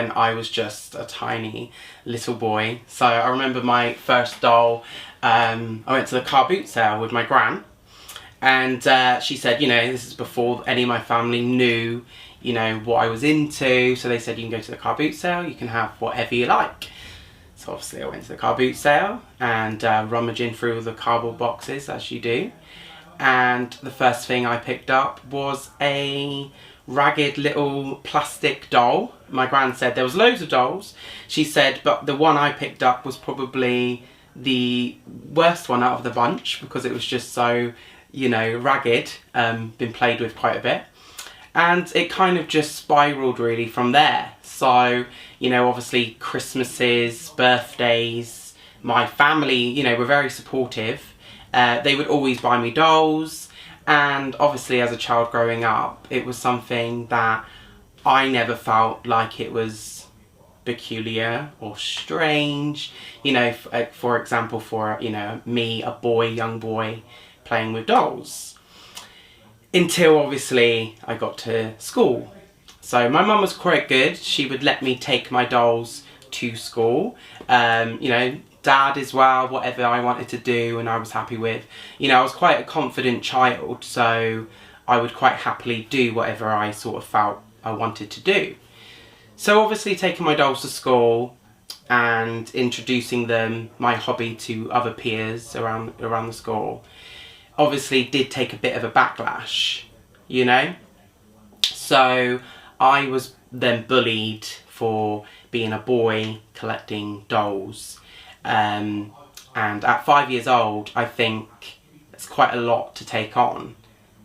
And I was just a tiny little boy. So I remember my first doll, I went to the car boot sale with my gran, and she said, you know, this is before any of my family knew, you know, what I was into. So they said, you can go to the car boot sale, you can have whatever you like. So obviously I went to the car boot sale and rummaging through the cardboard boxes, as you do. And the first thing I picked up was a ragged little plastic doll. My gran said there was loads of dolls. She said, but the one I picked up was probably the worst one out of the bunch because it was just so, you know, ragged, been played with quite a bit. And it kind of just spiraled really from there. So, you know, obviously Christmases, birthdays, my family, you know, were very supportive. They would always buy me dolls, and obviously as a child growing up, it was something that I never felt like it was peculiar or strange. You know, for example, for, you know, me, a boy, young boy, playing with dolls. Until obviously I got to school. So my mum was quite good. She would let me take my dolls to school. You know, dad as well, whatever I wanted to do and I was happy with. You know, I was quite a confident child, so I would quite happily do whatever I sort of felt I wanted to do. So obviously taking my dolls to school and introducing them, my hobby, to other peers around the school, obviously did take a bit of a backlash, you know? So I was then bullied for being a boy collecting dolls. And at 5 years old, I think it's quite a lot to take on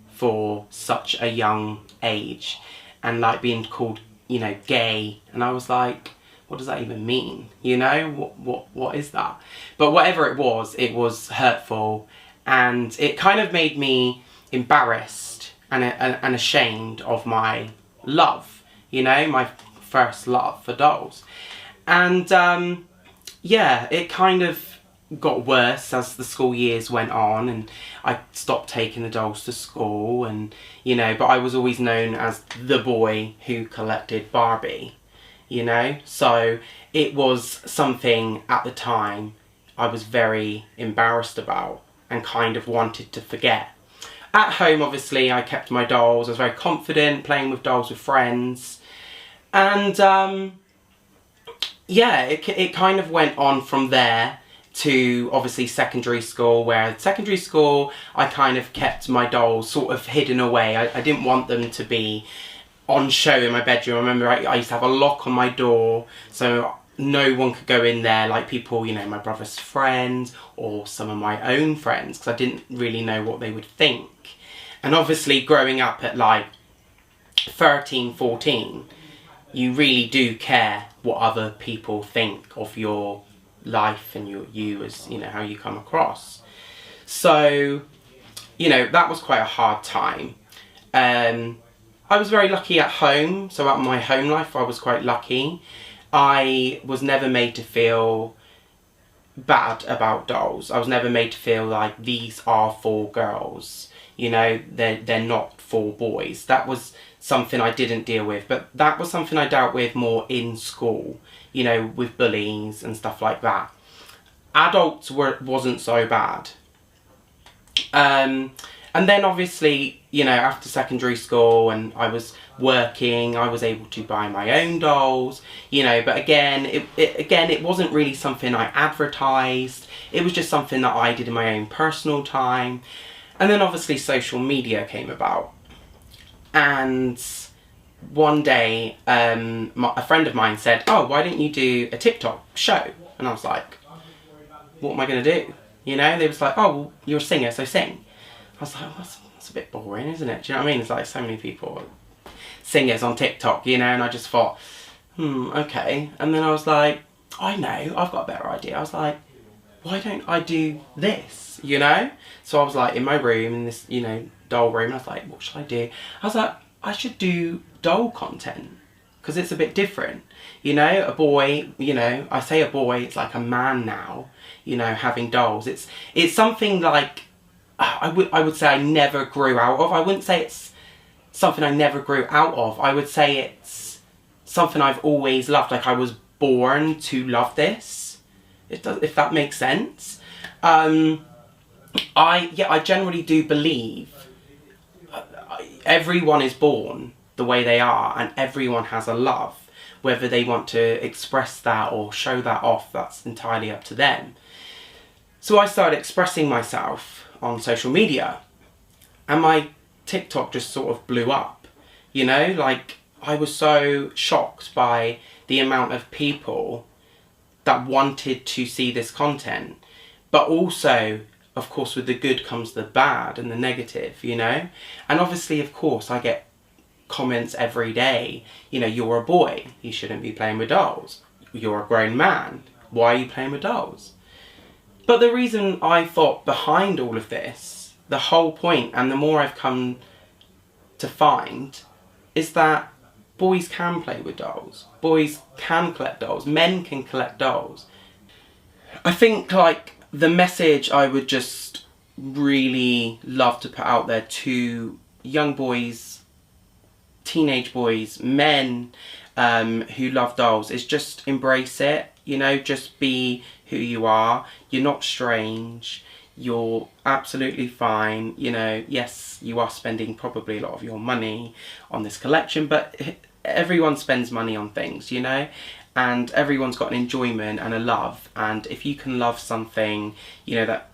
for such a young age. And like being called, you know, gay. And I was like, what does that even mean? You know, what is that? But whatever it was hurtful. And it kind of made me embarrassed and ashamed of my love, you know, my first love for dolls. And yeah, it kind of got worse as the school years went on, and I stopped taking the dolls to school, and, you know, but I was always known as the boy who collected Barbie, you know. So it was something at the time I was very embarrassed about and kind of wanted to forget. At home, obviously, I kept my dolls. I was very confident playing with dolls with friends. And yeah, it kind of went on from there to obviously secondary school, where at secondary school I kind of kept my dolls sort of hidden away. I didn't want them to be on show in my bedroom. I remember I used to have a lock on my door, so no one could go in there, like people, you know, my brother's friends or some of my own friends, because I didn't really know what they would think. And obviously growing up at like 13, 14, you really do care what other people think of your life and you as, you know, how you come across. So, you know, that was quite a hard time. I was very lucky at home, so at my home life I was quite lucky. I was never made to feel bad about dolls. I was never made to feel like these are for girls, you know, they're not for boys. That was something I didn't deal with, but that was something I dealt with more in school, you know, with bullies and stuff like that. Adults wasn't so bad. And then obviously, you know, after secondary school and I was working, I was able to buy my own dolls, you know, but again, it wasn't really something I advertised. It was just something that I did in my own personal time. And then obviously social media came about. And one day, a friend of mine said, oh, why don't you do a TikTok show? And I was like, what am I going to do? You know, they was like, oh, well, you're a singer, so sing. I was like, well, that's a bit boring, isn't it? Do you know what I mean? It's like so many people, singers on TikTok, you know, and I just thought, okay. And then I was like, I know, I've got a better idea. I was like, why don't I do this, you know? So I was like in my room, in this, you know, doll room, and I was like, what should I do? I was like, I should do doll content, because it's a bit different. You know, a boy, you know, I say a boy, it's like a man now, you know, having dolls. It's something like, I would say I never grew out of. I wouldn't say it's something I never grew out of. I would say it's something I've always loved. Like I was born to love this, if that makes sense. I generally do believe everyone is born the way they are, and everyone has a love. Whether they want to express that or show that off, that's entirely up to them. So I started expressing myself on social media, and my TikTok just sort of blew up. You know, like I was so shocked by the amount of people that wanted to see this content, but also, of course, with the good comes the bad and the negative, you know? And obviously, of course, I get comments every day, you know, you're a boy, you shouldn't be playing with dolls. You're a grown man, why are you playing with dolls? But the reason I thought behind all of this, the whole point, and the more I've come to find, is that boys can play with dolls. Boys can collect dolls. Men can collect dolls. I think, like, the message I would just really love to put out there to young boys, teenage boys, men who love dolls is just embrace it. You know, just be who you are. You're not strange. You're absolutely fine. You know, yes, you are spending probably a lot of your money on this collection, but everyone spends money on things, you know, and everyone's got an enjoyment and a love. And if you can love something, you know, that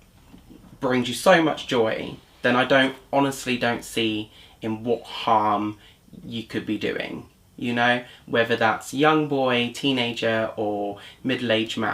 brings you so much joy, then I honestly don't see in what harm you could be doing, you know, whether that's young boy, teenager, or middle-aged man.